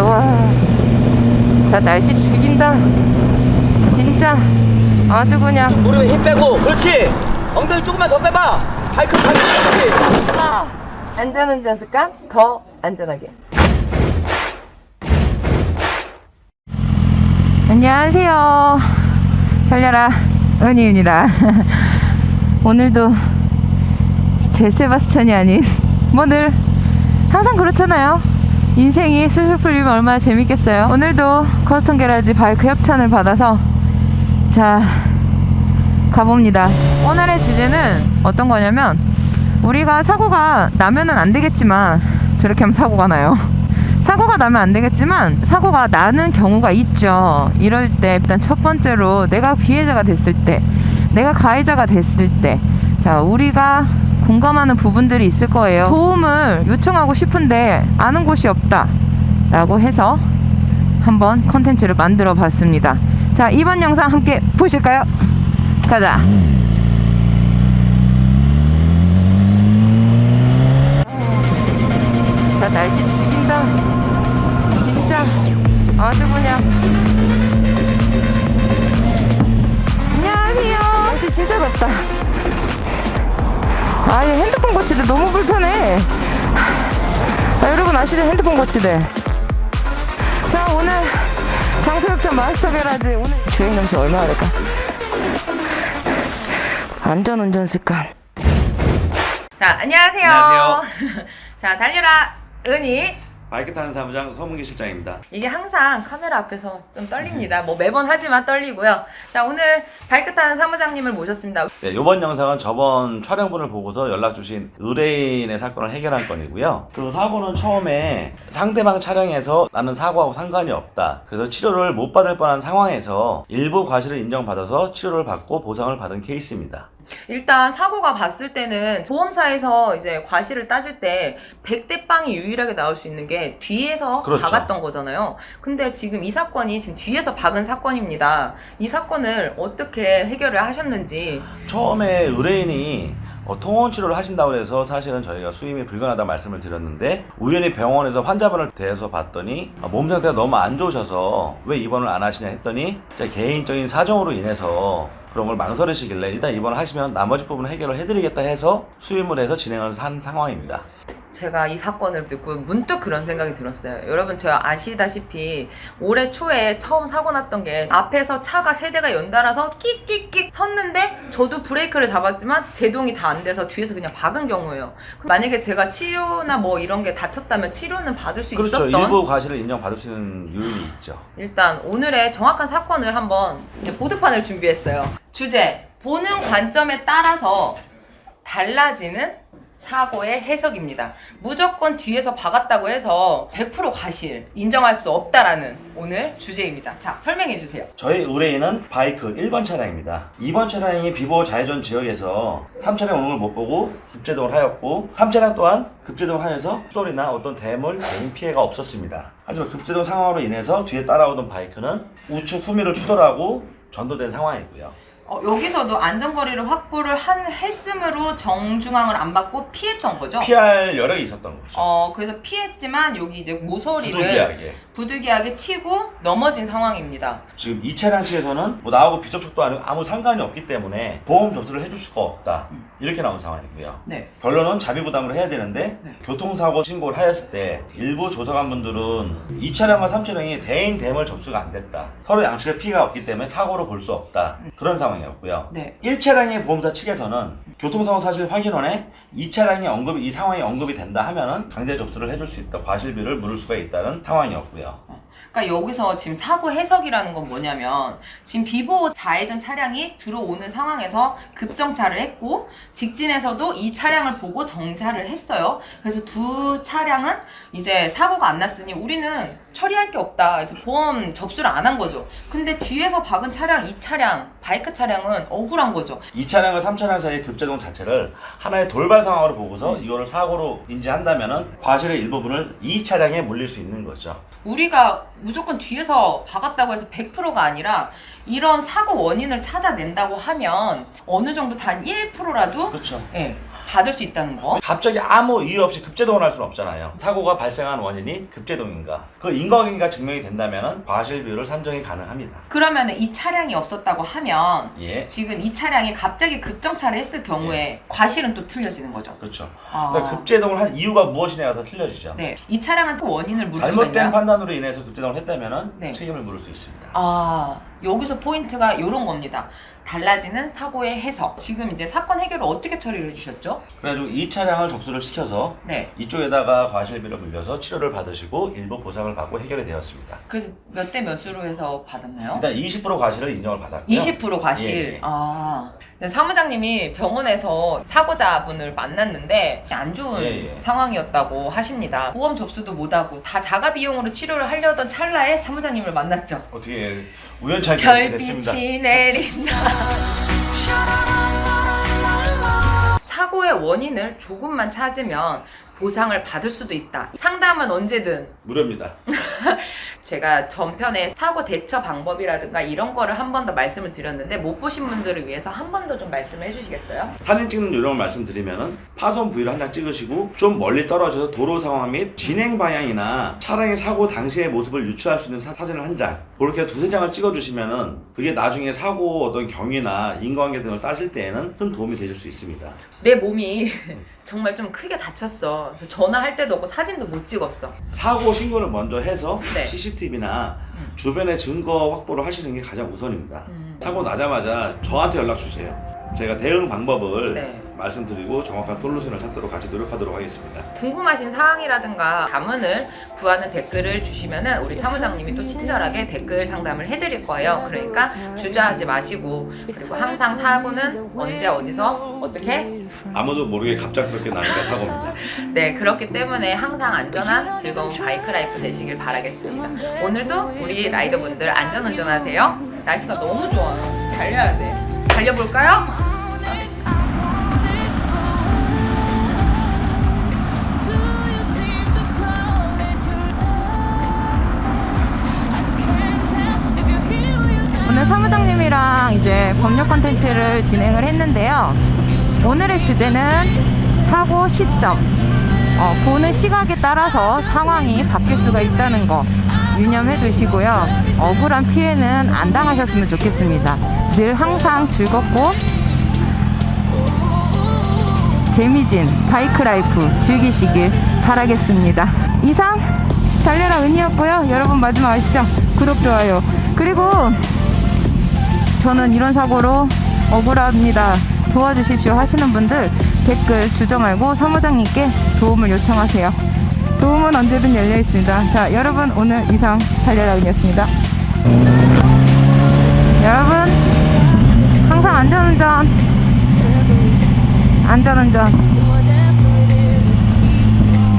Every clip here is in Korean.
와, 자 날씨 죽인다 진짜. 아주 그냥 무릎에 힘 빼고. 그렇지. 엉덩이 조금만 더 빼봐. 바이크. 안전운전 습관 더 안전하게. 안녕하세요, 달려라 은희입니다. 오늘도 제 세바스찬이 아닌 뭐 늘 항상 그렇잖아요. 인생이 술술 풀리면 얼마나 재밌겠어요. 오늘도 커스텀 게라지 바이크 협찬을 받아서 자 가봅니다. 오늘의 주제는 어떤 거냐면, 우리가 사고가 나면은 안 되겠지만, 저렇게 하면 사고가 나요. 사고가 나면 안 되겠지만 사고가 나는 경우가 있죠. 이럴 때 일단 첫 번째로 내가 피해자가 됐을 때, 내가 가해자가 됐을 때, 자 우리가 공감하는 부분들이 있을 거예요. 도움을 요청하고 싶은데 아는 곳이 없다 라고 해서 한번 컨텐츠를 만들어 봤습니다. 자 이번 영상 함께 보실까요? 가자. 자 날씨 죽인다 진짜. 아주 그냥. 안녕하세요. 날씨 진짜 덥다. 아예 핸드폰 거치대 너무 불편해. 여러분 아시죠? 핸드폰 거치대. 자 오늘 장소협찬 마스터 게라지. 오늘 주행금시 얼마나 될까? 안전운전 습관. 자 안녕하세요. 안녕하세요. 자 달려라 은희. 바이크 타는 사무장 서문기 실장입니다. 이게 항상 카메라 앞에서 좀 떨립니다. 뭐 매번 하지만 떨리고요. 자 오늘 바이크 타는 사무장님을 모셨습니다. 네, 이번 영상은 저번 촬영분을 보고서 연락 주신 의뢰인의 사건을 해결한 건이고요. 그 사고는 처음에 상대방 차량에서 나는 사고하고 상관이 없다, 그래서 치료를 못 받을 뻔한 상황에서 일부 과실을 인정받아서 치료를 받고 보상을 받은 케이스입니다. 일단 사고가 봤을 때는 보험사에서 이제 과실을 따질 때 100대 빵이 유일하게 나올 수 있는 게 뒤에서 그렇죠. 박았던 거잖아요. 근데 지금 이 사건이 지금 뒤에서 박은 사건입니다. 이 사건을 어떻게 해결을 하셨는지. 처음에 의뢰인이 통원 치료를 하신다고 해서 사실은 저희가 수임이 불가능하다 말씀을 드렸는데, 우연히 병원에서 환자분을 대해서 봤더니 몸 상태가 너무 안 좋으셔서 왜 입원을 안 하시냐 했더니 제 개인적인 사정으로 인해서 그런 걸 망설이시길래 일단 입원을 하시면 나머지 부분을 해결을 해드리겠다 해서 수임을 해서 진행을 한 상황입니다. 제가 이 사건을 듣고 문득 그런 생각이 들었어요. 여러분 저 아시다시피 올해 초에 처음 사고 났던 게, 앞에서 차가 세 대가 연달아서 끽끽끽 섰는데 저도 브레이크를 잡았지만 제동이 다 안 돼서 뒤에서 그냥 박은 경우예요. 만약에 제가 치료나 뭐 이런 게 다쳤다면 치료는 받을 수 그렇죠. 있었던. 일부 과실을 인정받을 수 있는 요인이 있죠. 일단 오늘의 정확한 사건을 한번 이제 보드판을 준비했어요. 주제, 보는 관점에 따라서 달라지는 사고의 해석입니다. 무조건 뒤에서 박았다고 해서 100% 과실 인정할 수 없다라는 오늘 주제입니다. 자, 설명해 주세요. 저희 의뢰인은 바이크 1번 차량입니다. 2번 차량이 비보호 좌회전 지역에서 3차량 오는 걸 못 보고 급제동을 하였고, 3차량 또한 급제동을 하여서 추돌이나 어떤 대물, 개인 피해가 없었습니다. 하지만 급제동 상황으로 인해서 뒤에 따라오던 바이크는 우측 후미를 추돌하고 전도된 상황이고요. 여기서도 안전거리를 확보를 했으므로 정중앙을 안 받고 피했던 거죠? 피할 여력이 있었던 거죠. 그래서 피했지만 여기 이제 모서리를 부득이하게 치고 넘어진 상황입니다. 지금 이 차량 측에서는 뭐 나하고 비접촉도 아니고 아무 상관이 없기 때문에 보험 접수를 해줄 수가 없다, 이렇게 나온 상황이고요. 네. 결론은 자비부담을 해야 되는데, 네. 교통사고 신고를 하였을 때 일부 조사관분들은 이 차량과 3차량이 대인 대물 접수가 안 됐다, 서로 양측에 피해가 없기 때문에 사고로 볼 수 없다, 그런 상황이었고요. 네. 1차량의 보험사 측에서는 교통사고 사실 확인원에 이 차량이 이 상황이 언급이 된다 하면은 강제 접수를 해줄 수 있다, 과실비를 물을 수가 있다는 상황이었고요. 그러니까 여기서 지금 사고 해석이라는 건 뭐냐면, 지금 비보호 좌회전 차량이 들어오는 상황에서 급정차를 했고, 직진에서도 이 차량을 보고 정차를 했어요. 그래서 두 차량은 이제 사고가 안 났으니 우리는 처리할 게 없다, 그래서 보험 접수를 안 한 거죠. 근데 뒤에서 박은 차량, 이 차량, 바이크 차량은 억울한 거죠. 이 차량과 3차량 사이의 급제동 자체를 하나의 돌발 상황으로 보고서 이거를 사고로 인지한다면은 과실의 일부분을 이 차량에 물릴 수 있는 거죠. 우리가 무조건 뒤에서 박았다고 해서 100%가 아니라 이런 사고 원인을 찾아낸다고 하면 어느 정도 단 1%라도 그렇죠. 예, 받을 수 있다는 거. 갑자기 아무 이유 없이 급제동을 할 수는 없잖아요. 사고가 발생한 원인이 급제동인가, 그 인과관계가 증명이 된다면 과실비율을 산정이 가능합니다. 그러면 이 차량이 없었다고 하면 예. 지금 이 차량이 갑자기 급정차를 했을 경우에 과실은 또 틀려지는 거죠. 그렇죠. 아. 그러니까 급제동을 한 이유가 무엇이냐가 더 틀려지죠. 네, 이 차량은 또 원인을 물을 수가 잘못된 있나요? 판단으로 인해서 급제동을 했다면 네. 책임을 물을 수 있습니다. 아, 여기서 포인트가 이런 겁니다. 달라지는 사고의 해석. 지금 이제 사건 해결을 어떻게 처리를 해주셨죠? 그래가지고 이 차량을 접수를 시켜서 네. 이쪽에다가 과실비를 물려서 치료를 받으시고 일부 보상을 받고 해결이 되었습니다. 그래서 몇 대 몇으로 해서 받았나요? 일단 20% 과실을 인정을 받았고요. 20% 과실. 예, 예. 아. 사무장님이 병원에서 사고자분을 만났는데 안 좋은 예, 예. 상황이었다고 하십니다. 보험 접수도 못하고 다 자가 비용으로 치료를 하려던 찰나에 사무장님을 만났죠. 어떻게 우연찮게 그렇게 됐습니다. 별빛이 내린다. 사고의 원인을 조금만 찾으면 보상을 받을 수도 있다. 상담은 언제든. 무료입니다. 제가 전편에 사고 대처 방법이라든가 이런 거를 한 번 더 말씀을 드렸는데 못 보신 분들을 위해서 한 번 더 좀 말씀을 해주시겠어요? 사진 찍는 요령을 말씀드리면은 파손 부위를 한 장 찍으시고 좀 멀리 떨어져서 도로 상황 및 진행 방향이나 차량의 사고 당시의 모습을 유추할 수 있는 사진을 한 장, 그렇게 두세 장을 찍어주시면은 그게 나중에 사고 어떤 경위나 인과관계 등을 따질 때에는 큰 도움이 되실 수 있습니다. 내 몸이 정말 좀 크게 다쳤어. 그래서 전화할 때도 없고 사진도 못 찍었어. 사고 신고를 먼저 해서 네. CCTV나 주변의 증거 확보를 하시는 게 가장 우선입니다. 사고 나자마자 저한테 연락 주세요. 제가 대응 방법을 네. 말씀드리고 정확한 솔루션을 찾도록 같이 노력하도록 하겠습니다. 궁금하신 사항이라든가 자문을 구하는 댓글을 주시면은 우리 사무장님이 또 친절하게 댓글 상담을 해드릴 거예요. 그러니까 주저하지 마시고, 그리고 항상 사고는 언제 어디서 어떻게 아무도 모르게 갑작스럽게 나니까 사고입니다. 네, 그렇기 때문에 항상 안전한 즐거운 바이크 라이프 되시길 바라겠습니다. 오늘도 우리 라이더분들 안전 운전하세요. 날씨가 너무 좋아요. 달려야 돼. 달려볼까요? 오늘 사무장님이랑 이제 법률 콘텐츠를 진행을 했는데요. 오늘의 주제는 사고 시점. 보는 시각에 따라서 상황이 바뀔 수가 있다는 거 유념해 두시고요. 억울한 피해는 안 당하셨으면 좋겠습니다. 늘 항상 즐겁고 재미진 바이크 라이프 즐기시길 바라겠습니다. 이상 달려라 은이었고요. 여러분 마지막 아시죠? 구독, 좋아요. 그리고 저는 이런 사고로 억울합니다, 도와주십시오 하시는 분들 댓글 주저 말고 사무장님께 도움을 요청하세요. 도움은 언제든 열려 있습니다. 자, 여러분 오늘 이상 달려라 은이었습니다. 여러분 항상 안전운전.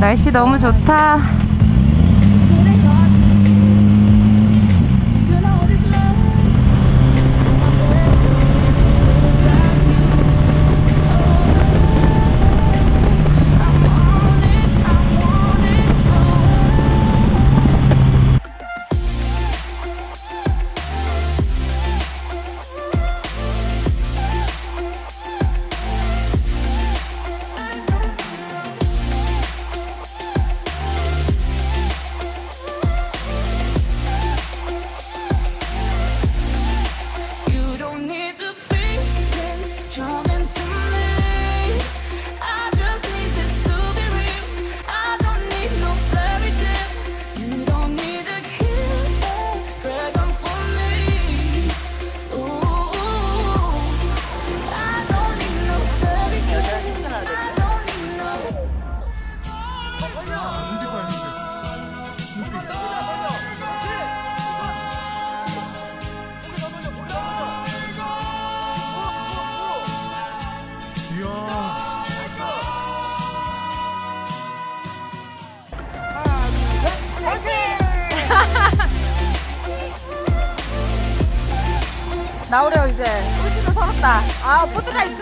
날씨 너무 좋다. 나오래요 이제. 꼴찌도 서럽다. 아 포트나이트.